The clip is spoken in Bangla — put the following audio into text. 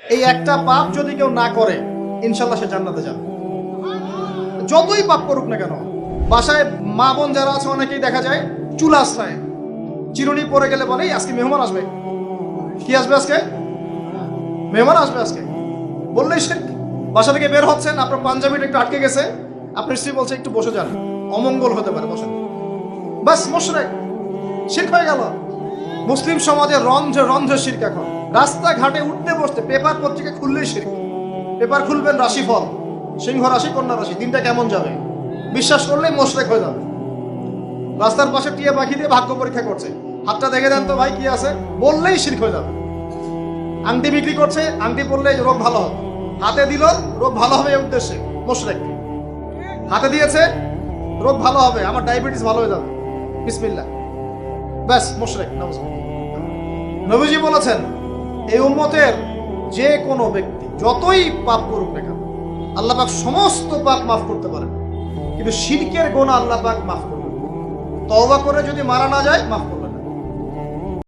এই একটা পাপ যদি কেউ না করে ইনশাল্লাহ সে জান্নাতে যাবে, যতই পাপ করুক না কেন। বাসায় মা বোন যারা আছে অনেকেই দেখা যায় চুল আশ্রয় চিরুনি পরে গেলে বলে এই আজকে মেহমান আসবে। কি আসবে আজকে? মেহমান আসবে আজকে বললেই সে বাসা থেকে বের হচ্ছেন, আপনার পাঞ্জাবিটা একটু আটকে গেছে, আপনার স্ত্রী বলছে একটু বসে যান, অমঙ্গল হতে পারে, বসেন। বাস মুশরিক, শিরক হয়ে গেল। মুসলিম সমাজে রন্ধ্রে রন্ধ্রে শিরক। এখন রাস্তাঘাটে উঠতে বসতে পেপার পত্রিকা খুললেই শিরক। পেপার খুলবেন রাশিফল, সিংহ রাশি কন্যা রাশি, দিনটা কেমন যাবে বিশ্বাস করলেই মুশরিক হয়ে যাবে। রাস্তার পাশে টিয়া পাখি দিয়ে ভাগ্য পরীক্ষা করছে, হাতটা দেখে দেন তো ভাই কি আছে, বললেই শিরক হয়ে যাবে। আংটি বিক্রি করছে, আংটি পরলে রোগ ভালো হবে, হাতে দিল রোগ ভালো হবে এই উদ্দেশ্যে, মুশরিক। হাতে দিয়েছে রোগ ভালো হবে, আমার ডায়াবেটিস ভালো হয়ে যাবে, বিসমিল্লাহ, ব্যাস মুশরিক। নবীজি বলেছেন এই উম্মতের যে কোনো ব্যক্তি যতই পাপ করুক না কেন আল্লাহ পাক সমস্ত পাপ মাফ করতে পারেন, কিন্তু শিরকের গুনাহ আল্লাহ পাক মাফ করবেন। তওবা করে যদি মারা না যায় মাফ করবেন।